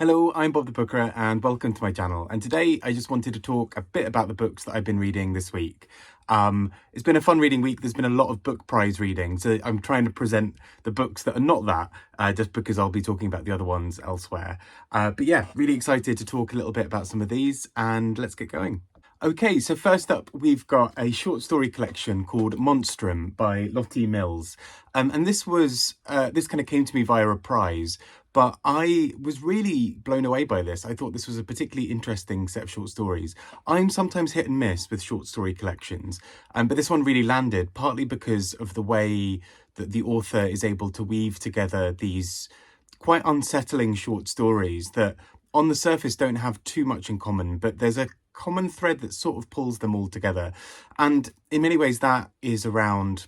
Hello, I'm Bob the Booker and welcome to my channel. And today I just wanted to talk a bit about the books that I've been reading this week. It's been a fun reading week. There's been a lot of book prize reading, so I'm trying to present the books that are not that, just because I'll be talking about the other ones elsewhere. But yeah, really excited to talk a little bit about some of these, and let's get going. Okay, so first up, we've got a short story collection called Monstrum by Lottie. And this kind of came to me via a prize, but I was really blown away by this. I thought this was a particularly interesting set of short stories. I'm sometimes hit and miss with short story collections, but this one really landed, partly because of the way that the author is able to weave together these quite unsettling short stories that on the surface don't have too much in common, but there's a common thread that sort of pulls them all together. And in many ways that is around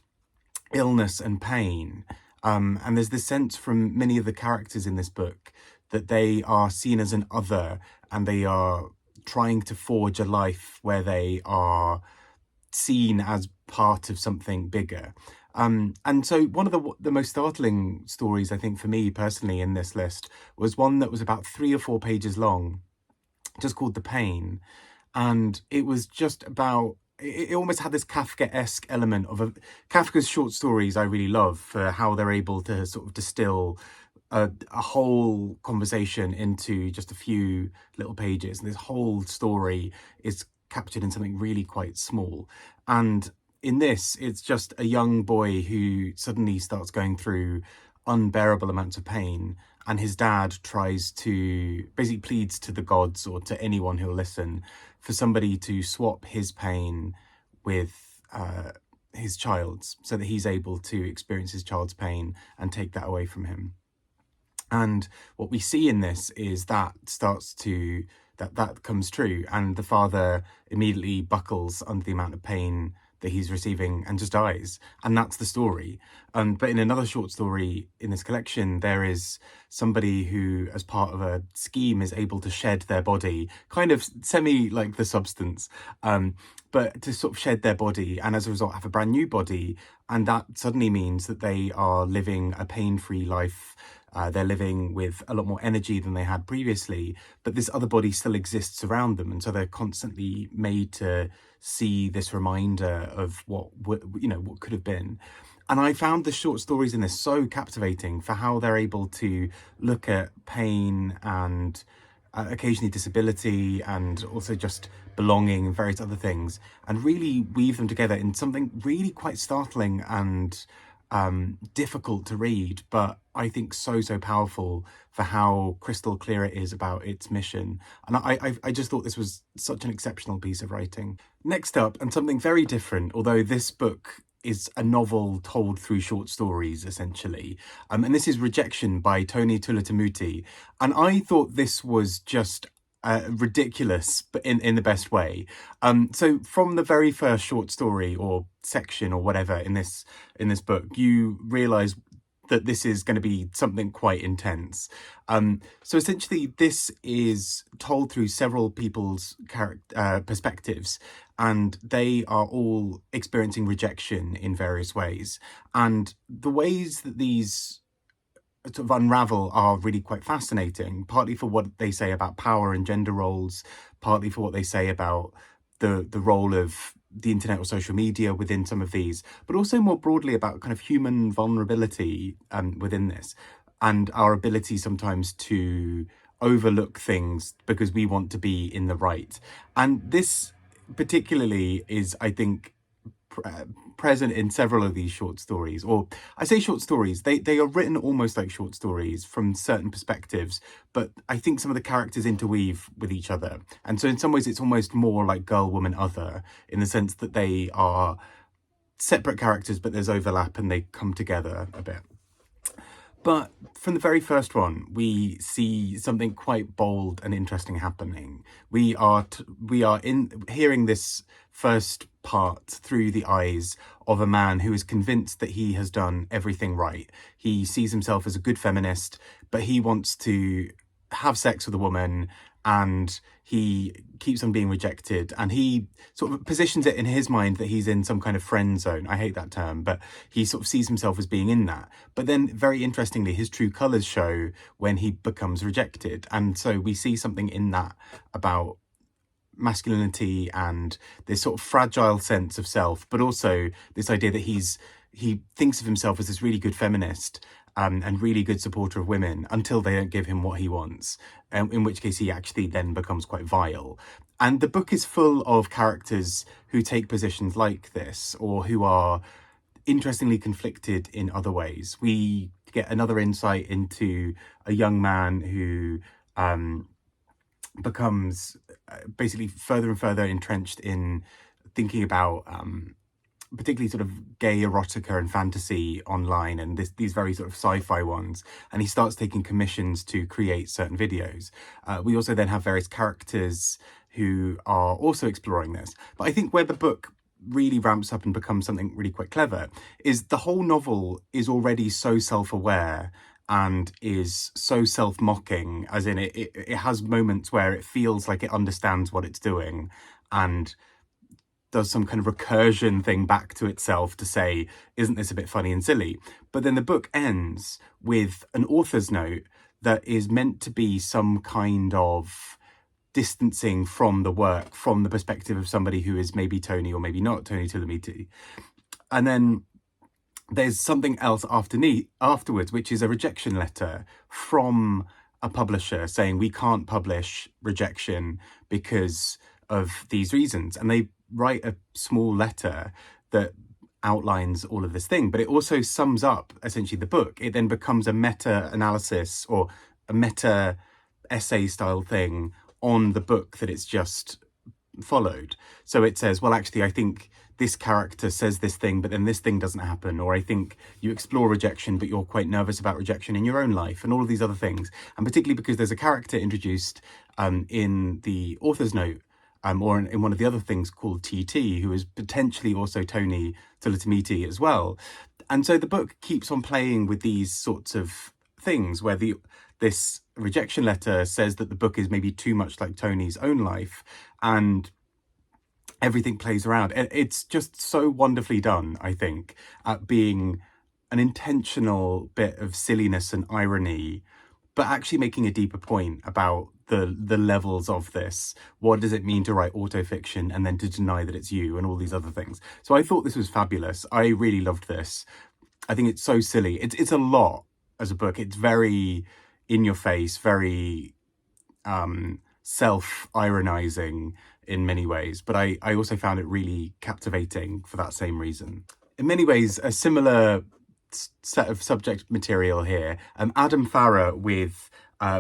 illness and pain. And there's this sense from many of the characters in this book that they are seen as an other, and they are trying to forge a life where they are seen as part of something bigger. And so one of the most startling stories, I think, for me personally in this list was one that was about 3 or 4 pages long, just called The Pain. And it was just about, it almost had this Kafka-esque element of Kafka's short stories I really love for how they're able to sort of distill a whole conversation into just a few little pages. And this whole story is captured in something really quite small. And in this, it's just a young boy who suddenly starts going through unbearable amounts of pain, and his dad tries to basically pleads to the gods or to anyone who'll listen for somebody to swap his pain with his child's, so that he's able to experience his child's pain and take that away from him. And what we see in this is that comes true, and the father immediately buckles under the amount of pain that he's receiving and just dies. And that's the story. But in another short story in this collection, there is somebody who, as part of a scheme, is able to shed their body, kind of semi like The Substance, but to sort of shed their body, and as a result have a brand new body. And that suddenly means that they are living a pain-free life. They're living with a lot more energy than they had previously, but this other body still exists around them. And so they're constantly made to see this reminder of what could have been. And I found the short stories in this so captivating for how they're able to look at pain and occasionally disability, and also just belonging and various other things, and really weave them together in something really quite startling and difficult to read, but I think so powerful for how crystal clear it is about its mission. And I just thought this was such an exceptional piece of writing. Next up, and something very different, although this book is a novel told through short stories, essentially. And this is Rejection by Tulathimutte. And I thought this was just ridiculous, but in the best way. So from the very first short story or section or whatever in this book, you realise that this is going to be something quite intense. So essentially this is told through several people's perspectives, and they are all experiencing rejection in various ways. And the ways that these sort of unravel are really quite fascinating, partly for what they say about power and gender roles, partly for what they say about the role of the internet or social media within some of these, but also more broadly about kind of human vulnerability within this, and our ability sometimes to overlook things because we want to be in the right. And this particularly is, I think, present in several of these short stories. Or I say short stories, they are written almost like short stories from certain perspectives, but I think some of the characters interweave with each other. And so in some ways it's almost more like girl, woman, other, in the sense that they are separate characters, but there's overlap and they come together a bit. But from the very first one, we see something quite bold and interesting happening. We are hearing this first part through the eyes of a man who is convinced that he has done everything right. He sees himself as a good feminist, but he wants to have sex with a woman and he keeps on being rejected, and he sort of positions it in his mind that he's in some kind of friend zone. I hate that term, but he sort of sees himself as being in that. But then, very interestingly, his true colours show when he becomes rejected, and so we see something in that about masculinity and this sort of fragile sense of self, but also this idea that he thinks of himself as this really good feminist, and really good supporter of women until they don't give him what he wants, in which case he actually then becomes quite vile. And the book is full of characters who take positions like this, or who are interestingly conflicted in other ways. We get another insight into a young man who becomes basically further and further entrenched in thinking about particularly sort of gay erotica and fantasy online, and these very sort of sci-fi ones, and he starts taking commissions to create certain videos. We also then have various characters who are also exploring this. But I think where the book really ramps up and becomes something really quite clever is the whole novel is already so self-aware and is so self-mocking, as in it has moments where it feels like it understands what it's doing and does some kind of recursion thing back to itself to say, isn't this a bit funny and silly? But then the book ends with an author's note that is meant to be some kind of distancing from the work, from the perspective of somebody who is maybe Tony or maybe not Tony Tulathimutte. And then there's something else afterwards, which is a rejection letter from a publisher saying we can't publish Rejection because of these reasons. And they write a small letter that outlines all of this thing, but it also sums up essentially the book. It then becomes a meta-analysis or a meta-essay style thing on the book that it's just followed. So it says, well, actually, I think this character says this thing, but then this thing doesn't happen. Or I think you explore rejection, but you're quite nervous about rejection in your own life, and all of these other things. And particularly because there's a character introduced in the author's note, or in one of the other things called TT, who is potentially also Tony Tulathimutte as well. And so the book keeps on playing with these sorts of things where this rejection letter says that the book is maybe too much like Tony's own life, and everything plays around. It's just so wonderfully done, I think, at being an intentional bit of silliness and irony, but actually making a deeper point about the levels of this. What does it mean to write autofiction and then to deny that it's you, and all these other things? So I thought this was fabulous. I really loved this. I think it's so silly. It's a lot as a book. It's very in your face, very self-ironizing in many ways, but I also found it really captivating for that same reason. In many ways, a similar set of subject material here. Adam Farrar with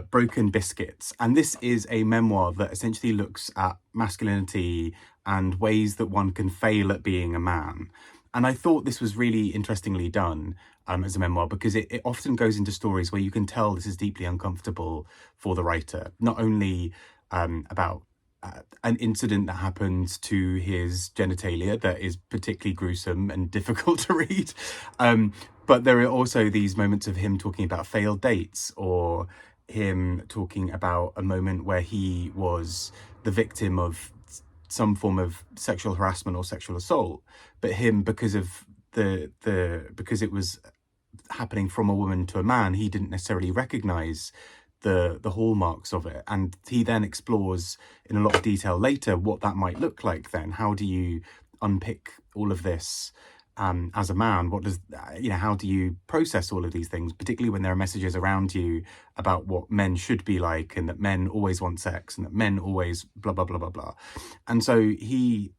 Broken Biscuits, and this is a memoir that essentially looks at masculinity and ways that one can fail at being a man. And I thought this was really interestingly done as a memoir, because it often goes into stories where you can tell this is deeply uncomfortable for the writer, not only about an incident that happens to his genitalia that is particularly gruesome and difficult to read, but there are also these moments of him talking about failed dates, or him talking about a moment where he was the victim of some form of sexual harassment or sexual assault, but him, because of because it was happening from a woman to a man, he didn't necessarily recognize the hallmarks of it. And he then explores in a lot of detail later what that might look like then. How do you unpick all of this as a man? What does, how do you process all of these things, particularly when there are messages around you about what men should be like, and that men always want sex, and that men always blah, blah, blah, blah, blah. And so he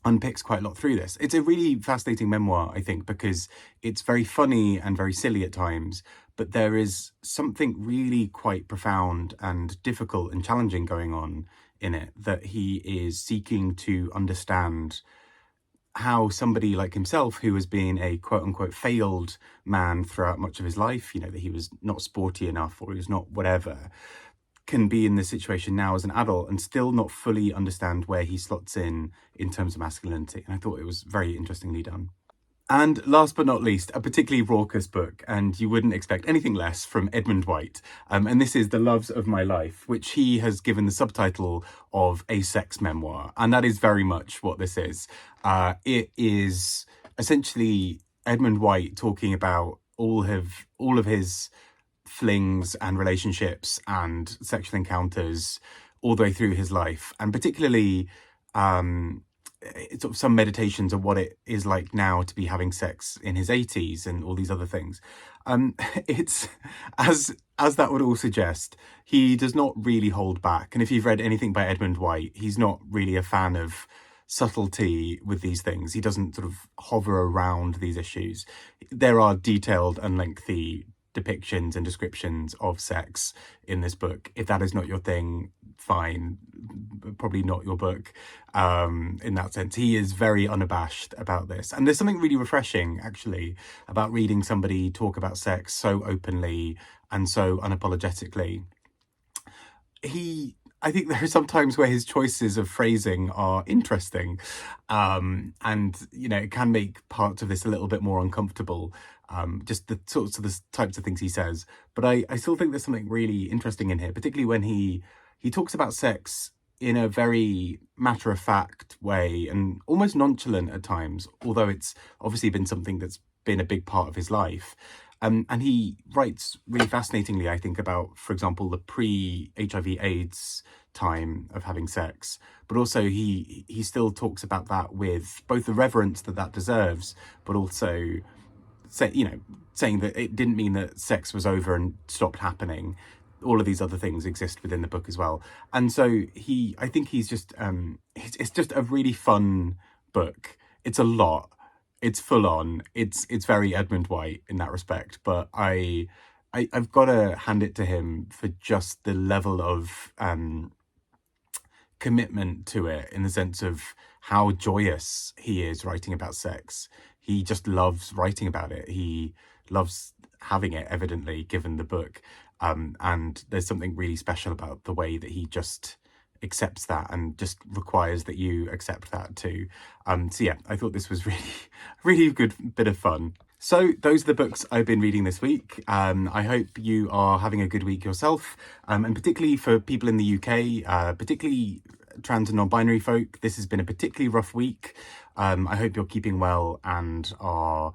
unpicks quite a lot through this. It's a really fascinating memoir, I think, because it's very funny and very silly at times, but there is something really quite profound and difficult and challenging going on in it, that he is seeking to understand how somebody like himself, who has been a quote-unquote failed man throughout much of his life, that he was not sporty enough, or he was not whatever, can be in this situation now as an adult and still not fully understand where he slots in terms of masculinity. And I thought it was very interestingly done. And last but not least, a particularly raucous book, and you wouldn't expect anything less from Edmund White. And this is The Loves of My Life, which he has given the subtitle of a sex memoir. And that is very much what this is. It is essentially Edmund White talking about all of his flings and relationships and sexual encounters all the way through his life, and particularly sort of some meditations of what it is like now to be having sex in his 80s and all these other things. It's as that would all suggest, he does not really hold back. And if you've read anything by Edmund White, he's not really a fan of subtlety with these things. He doesn't sort of hover around these issues. There are detailed and lengthy depictions and descriptions of sex in this book. If that is not your thing, fine, probably not your book. In that sense, he is very unabashed about this, and there's something really refreshing actually about reading somebody talk about sex so openly and so unapologetically. I think there are some times where his choices of phrasing are interesting, and it can make parts of this a little bit more uncomfortable, just the sorts of the types of things he says. But I still think there's something really interesting in here, particularly when he talks about sex in a very matter-of-fact way and almost nonchalant at times, although it's obviously been something that's been a big part of his life. And he writes really fascinatingly, I think, about, for example, the pre-HIV/AIDS time of having sex, but also he still talks about that with both the reverence that deserves, but also saying that it didn't mean that sex was over and stopped happening. All of these other things exist within the book as well. And so I think he's just, it's just a really fun book. It's a lot. It's full on. It's very Edmund White in that respect. But I've got to hand it to him for just the level of commitment to it, in the sense of how joyous he is writing about sex. He just loves writing about it. He loves having it, evidently, given the book. And there's something really special about the way that he just accepts that and just requires that you accept that too. So yeah, I thought this was really good bit of fun. So those are the books I've been reading this week. I hope you are having a good week yourself, and particularly for people in the UK, particularly trans and non-binary folk, this has been a particularly rough week. I hope you're keeping well and are,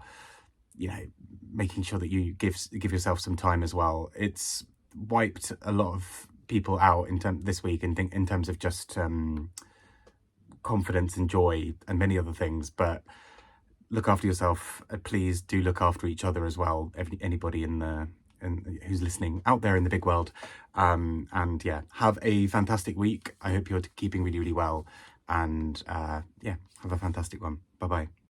making sure that you give yourself some time as well. It's wiped a lot of people out this week in terms of just confidence and joy and many other things. But look after yourself. Please do look after each other as well. Anybody who's listening out there in the big world. And yeah, have a fantastic week. I hope you're keeping really, really well. And yeah, have a fantastic one. Bye-bye.